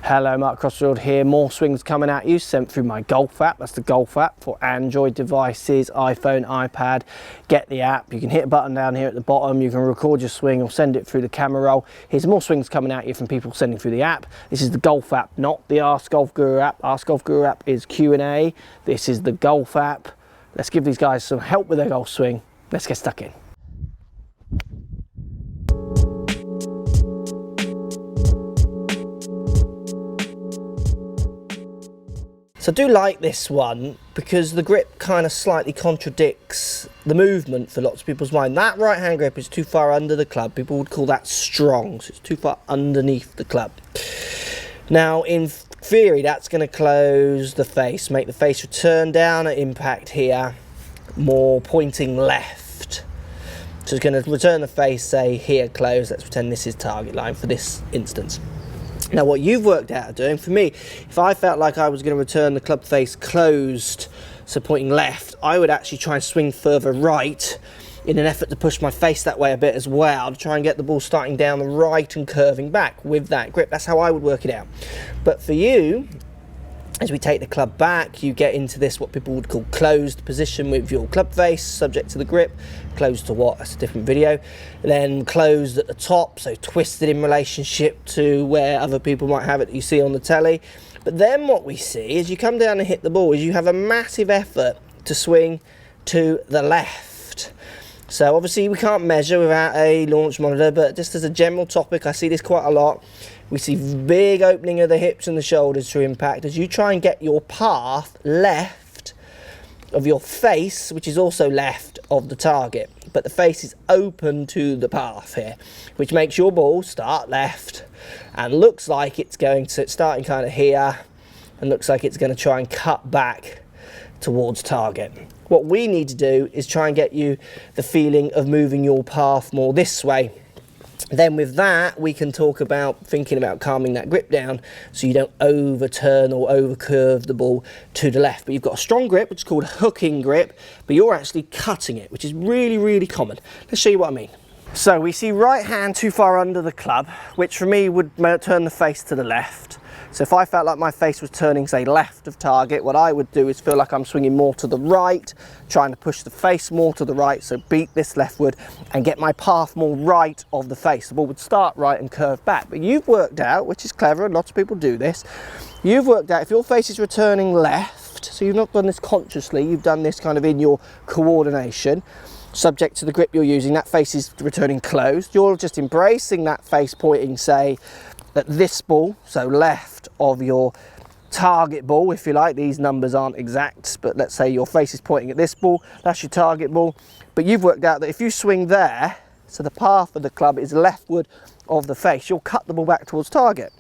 Hello, Mark Crossfield here. More swings coming at you, sent through my golf app. That's the golf app for Android devices, iPhone, iPad. Get the app. You can hit a button down here at the bottom. You can record your swing or send it through the camera roll. Here's more swings coming at you from people sending through the app. This is the golf app, not the Ask Golf Guru app. Ask Golf Guru app is Q&A. This is the golf app. Let's give these guys some help with their golf swing. Let's get stuck in. So I do like this one because the grip kind of slightly contradicts the movement for lots of people's mind. That right hand grip is too far under the club. People would call that strong, so it's too far underneath the club. Now in theory that's going to close the face, make the face return down at impact here, more pointing left. So it's going to return the face, say here close, let's pretend this is target line for this instance. Now what you've worked out doing, for me, if I felt like I was going to return the club face closed, so pointing left, I would actually try and swing further right in an effort to push my face that way a bit as well, to try and get the ball starting down the right and curving back with that grip. That's how I would work it out. But for you, as we take the club back, you get into this what people would call closed position with your club face subject to the grip. Closed to what? That's a different video. Then closed at the top, so twisted in relationship to where other people might have it that you see on the telly. But then what we see as you come down and hit the ball is you have a massive effort to swing to the left. So obviously we can't measure without a launch monitor, but just as a general topic, I see this quite a lot. We see big opening of the hips and the shoulders to impact as you try and get your path left of your face, which is also left of the target. But the face is open to the path here, which makes your ball start left and looks like it's going to, starting kind of here, and looks like it's going to try and cut back towards target. What we need to do is try and get you the feeling of moving your path more this way. Then with that, we can talk about thinking about calming that grip down so you don't overturn or overcurve the ball to the left. But you've got a strong grip, which is called a hooking grip, but you're actually cutting it, which is really, really common. Let's show you what I mean. So we see right hand too far under the club, which for me would turn the face to the left. So if I felt like my face was turning, say, left of target, what I would do is feel like I'm swinging more to the right, trying to push the face more to the right, so beat this leftward and get my path more right of the face. The ball would start right and curve back. But you've worked out, which is clever, and lots of people do this, you've worked out if your face is returning left, so you've not done this consciously, you've done this kind of in your coordination, subject to the grip you're using, that face is returning closed. You're just embracing that face pointing, say, at this ball, so left of your target ball, if you like. These numbers aren't exact, but let's say your face is pointing at this ball, that's your target ball. But you've worked out that if you swing there, so the path of the club is leftward of the face, you'll cut the ball back towards target,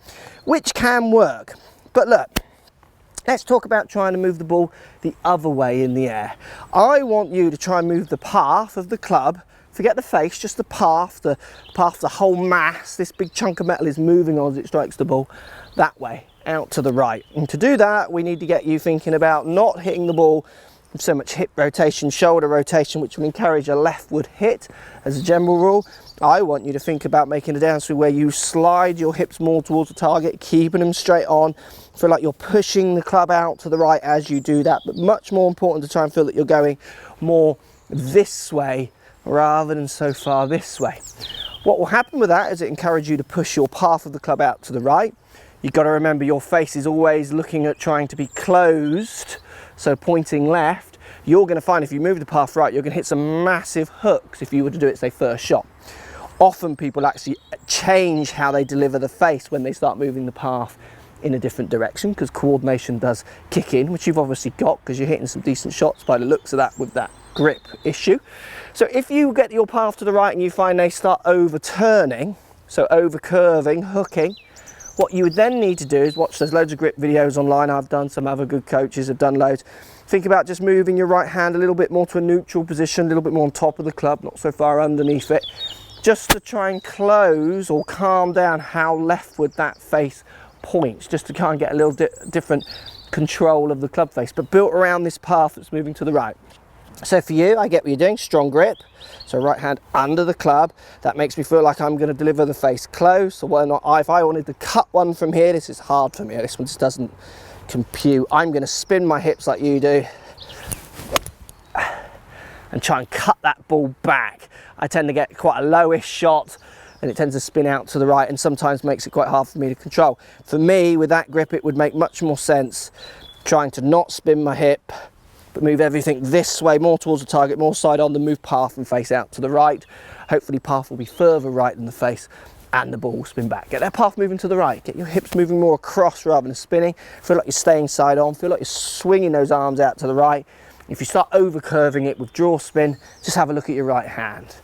which can work. But look, let's talk about trying to move the ball the other way in the air. I want you to try and move the path of the club. Forget the face, just the path, the whole mass. This big chunk of metal is moving as it strikes the ball that way, out to the right. And to do that, we need to get you thinking about not hitting the ball with so much hip rotation, shoulder rotation, which will encourage a leftward hit as a general rule. I want you to think about making a downswing where you slide your hips more towards the target, keeping them straight on. Feel like you're pushing the club out to the right as you do that, but much more important to try and feel that you're going more this way rather than so far this way. What will happen with that is it encourages you to push your path of the club out to the right. You've got to remember your face is always looking at trying to be closed, so pointing left. You're going to find if you move the path right, you're going to hit some massive hooks if you were to do it, say, first shot. Often people actually change how they deliver the face when they start moving the path in a different direction, because coordination does kick in, which you've obviously got because you're hitting some decent shots by the looks of that with that grip issue. So if you get your path to the right and you find they start overturning, so over curving, hooking, what you would then need to do is watch, there's loads of grip videos online I've done, some other good coaches have done loads. Think about just moving your right hand a little bit more to a neutral position, a little bit more on top of the club, not so far underneath it, just to try and close or calm down how leftward that face points, just to kind of get a little different control of the club face, but built around this path that's moving to the right. So for you, I get what you're doing, strong grip. So right hand under the club. That makes me feel like I'm going to deliver the face close. So if I wanted to cut one from here, this is hard for me. This one just doesn't compute. I'm going to spin my hips like you do and try and cut that ball back. I tend to get quite a lowish shot and it tends to spin out to the right and sometimes makes it quite hard for me to control. For me, with that grip, it would make much more sense trying to not spin my hip, but move everything this way, more towards the target, more side on, then move path and face out to the right. Hopefully path will be further right than the face and the ball will spin back. Get that path moving to the right, get your hips moving more across rather than spinning. Feel like you're staying side on, feel like you're swinging those arms out to the right. If you start over curving it with draw spin, just have a look at your right hand.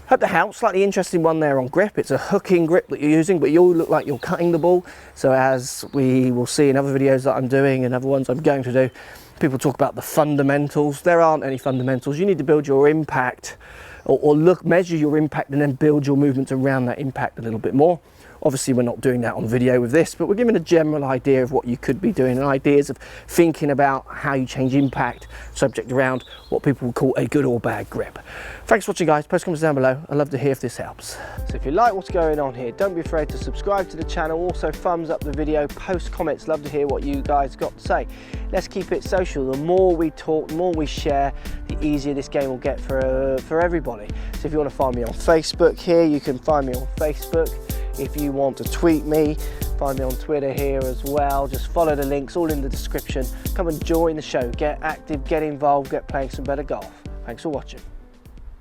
Hope that helps. Slightly interesting one there on grip. It's a hooking grip that you're using, but you all look like you're cutting the ball. So as we will see in other videos that I'm doing and other ones I'm going to do, people talk about the fundamentals. There aren't any fundamentals. You need to build your impact or measure your impact and then build your movements around that impact a little bit more. Obviously, we're not doing that on video with this, but we're giving a general idea of what you could be doing and ideas of thinking about how you change impact subject around what people would call a good or bad grip. Thanks for watching, guys. Post comments down below. I'd love to hear if this helps. So if you like what's going on here, don't be afraid to subscribe to the channel. Also, thumbs up the video, post comments. Love to hear what you guys got to say. Let's keep it social. The more we talk, the more we share, the easier this game will get for everybody. So if you want to find me on Facebook here, you can find me on Facebook. If you want to tweet me, find me on Twitter here as well. Just follow the links, all in the description. Come and join the show, get active, get involved, get playing some better golf. Thanks for watching.